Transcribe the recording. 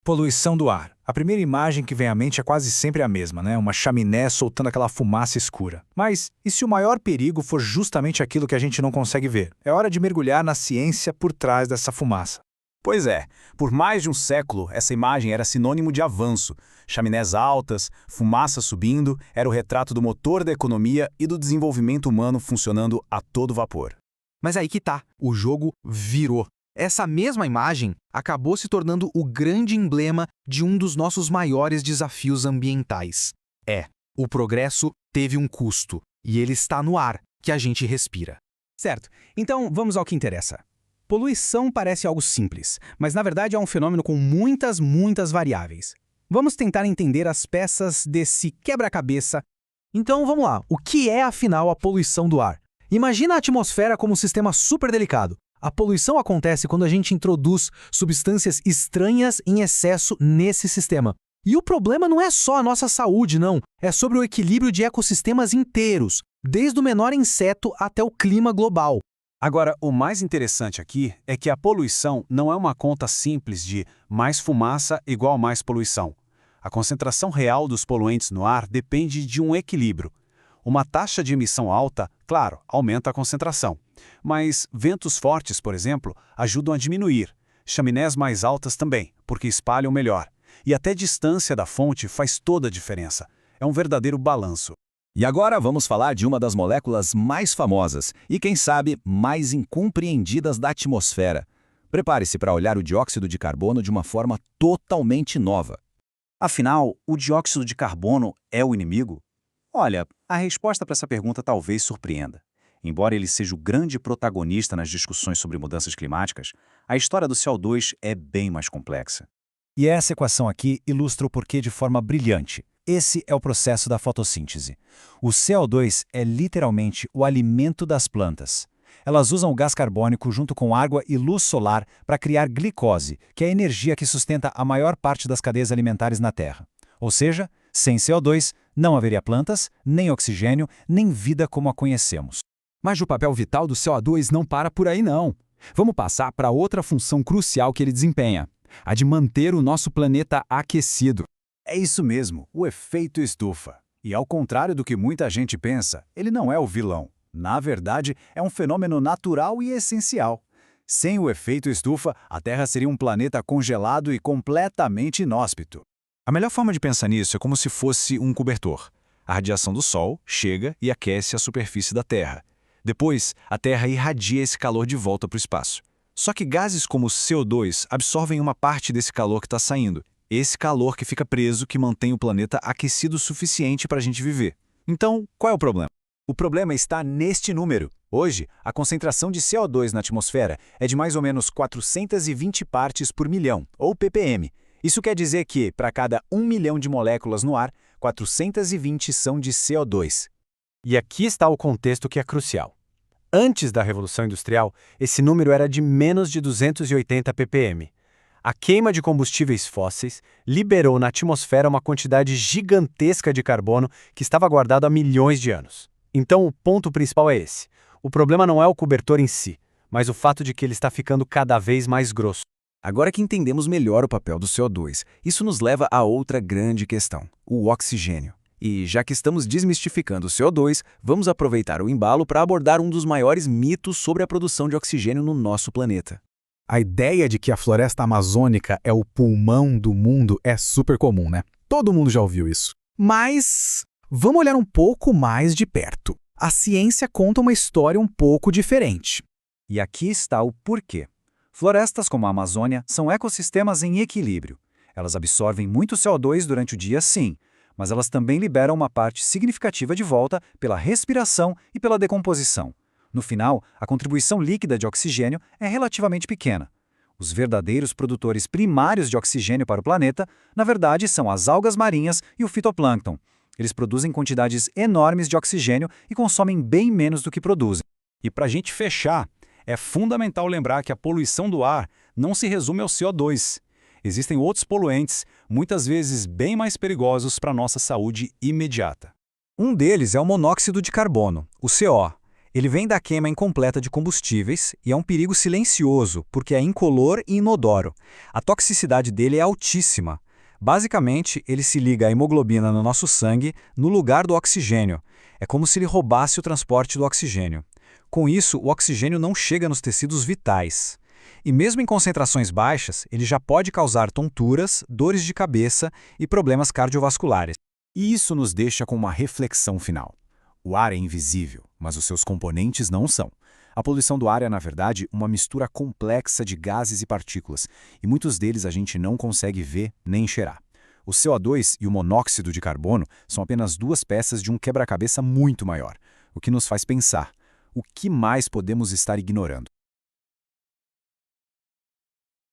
Poluição do ar. A primeira imagem que vem à mente é quase sempre a mesma, né? Uma chaminé soltando aquela fumaça escura. Mas e se o maior perigo for justamente aquilo que a gente não consegue ver? É hora de mergulhar na ciência por trás dessa fumaça. Pois é, por mais de um século, essa imagem era sinônimo de avanço. Chaminés altas, fumaça subindo, era o retrato do motor da economia e do desenvolvimento humano funcionando a todo vapor. Mas aí que tá, o jogo virou. Essa mesma imagem acabou se tornando o grande emblema de um dos nossos maiores desafios ambientais. O progresso teve um custo, e ele está no ar que a gente respira. Certo, então vamos ao que interessa. Poluição parece algo simples, mas na verdade é um fenômeno com muitas variáveis. Vamos tentar entender as peças desse quebra-cabeça. Então vamos lá, o que é afinal a poluição do ar? Imagina a atmosfera como um sistema super delicado. A poluição acontece quando a gente introduz substâncias estranhas em excesso nesse sistema. E o problema não é só a nossa saúde, não. É sobre o equilíbrio de ecossistemas inteiros, desde o menor inseto até o clima global. Agora, o mais interessante aqui é que a poluição não é uma conta simples de mais fumaça igual mais poluição. A concentração real dos poluentes no ar depende de um equilíbrio. Uma taxa de emissão alta, claro, aumenta a concentração. Mas ventos fortes, por exemplo, ajudam a diminuir. Chaminés mais altas também, porque espalham melhor. E até distância da fonte faz toda a diferença. É um verdadeiro balanço. E agora vamos falar de uma das moléculas mais famosas e, quem sabe, mais incompreendidas da atmosfera. Prepare-se para olhar o dióxido de carbono de uma forma totalmente nova. Afinal, o dióxido de carbono é o inimigo? Olha, a resposta para essa pergunta talvez surpreenda. Embora ele seja o grande protagonista nas discussões sobre mudanças climáticas, a história do CO2 é bem mais complexa. E essa equação aqui ilustra o porquê de forma brilhante. Esse é o processo da fotossíntese. O CO2 é literalmente o alimento das plantas. Elas usam o gás carbônico junto com água e luz solar para criar glicose, que é a energia que sustenta a maior parte das cadeias alimentares na Terra. Ou seja, sem CO2, não haveria plantas, nem oxigênio, nem vida como a conhecemos. Mas o papel vital do CO2 não para por aí, não. Vamos passar para outra função crucial que ele desempenha, a de manter o nosso planeta aquecido. É isso mesmo, o efeito estufa. E ao contrário do que muita gente pensa, ele não é o vilão. Na verdade, é um fenômeno natural e essencial. Sem o efeito estufa, a Terra seria um planeta congelado e completamente inóspito. A melhor forma de pensar nisso é como se fosse um cobertor. A radiação do Sol chega e aquece a superfície da Terra. Depois, a Terra irradia esse calor de volta para o espaço. Só que gases como o CO2 absorvem uma parte desse calor que está saindo. Esse calor que fica preso que mantém o planeta aquecido o suficiente para a gente viver. Então, qual é o problema? O problema está neste número. Hoje, a concentração de CO2 na atmosfera é de mais ou menos 420 partes por milhão, ou ppm. Isso quer dizer que, para cada 1 milhão de moléculas no ar, 420 são de CO2. E aqui está o contexto que é crucial. Antes da Revolução Industrial, esse número era de menos de 280 ppm. A queima de combustíveis fósseis liberou na atmosfera uma quantidade gigantesca de carbono que estava guardado há milhões de anos. Então, o ponto principal é esse. O problema não é o cobertor em si, mas o fato de que ele está ficando cada vez mais grosso. Agora que entendemos melhor o papel do CO2, isso nos leva a outra grande questão, o oxigênio. E já que estamos desmistificando o CO2, vamos aproveitar o embalo para abordar um dos maiores mitos sobre a produção de oxigênio no nosso planeta. A ideia de que a floresta amazônica é o pulmão do mundo é super comum, né? Todo mundo já ouviu isso. Mas vamos olhar um pouco mais de perto. A ciência conta uma história um pouco diferente. E aqui está o porquê. Florestas como a Amazônia são ecossistemas em equilíbrio. Elas absorvem muito CO2 durante o dia, sim, mas elas também liberam uma parte significativa de volta pela respiração e pela decomposição. No final, a contribuição líquida de oxigênio é relativamente pequena. Os verdadeiros produtores primários de oxigênio para o planeta, na verdade, são as algas marinhas e o fitoplâncton. Eles produzem quantidades enormes de oxigênio e consomem bem menos do que produzem. E para a gente fechar, é fundamental lembrar que a poluição do ar não se resume ao CO2. Existem outros poluentes, muitas vezes bem mais perigosos para a nossa saúde imediata. Um deles é o monóxido de carbono, o CO. Ele vem da queima incompleta de combustíveis e é um perigo silencioso, porque é incolor e inodoro. A toxicidade dele é altíssima. Basicamente, ele se liga à hemoglobina no nosso sangue no lugar do oxigênio. É como se ele roubasse o transporte do oxigênio. Com isso, o oxigênio não chega nos tecidos vitais. E mesmo em concentrações baixas, ele já pode causar tonturas, dores de cabeça e problemas cardiovasculares. E isso nos deixa com uma reflexão final. O ar é invisível, mas os seus componentes não são. A poluição do ar é, na verdade, uma mistura complexa de gases e partículas, e muitos deles a gente não consegue ver nem cheirar. O CO2 e o monóxido de carbono são apenas duas peças de um quebra-cabeça muito maior, o que nos faz pensar: o que mais podemos estar ignorando?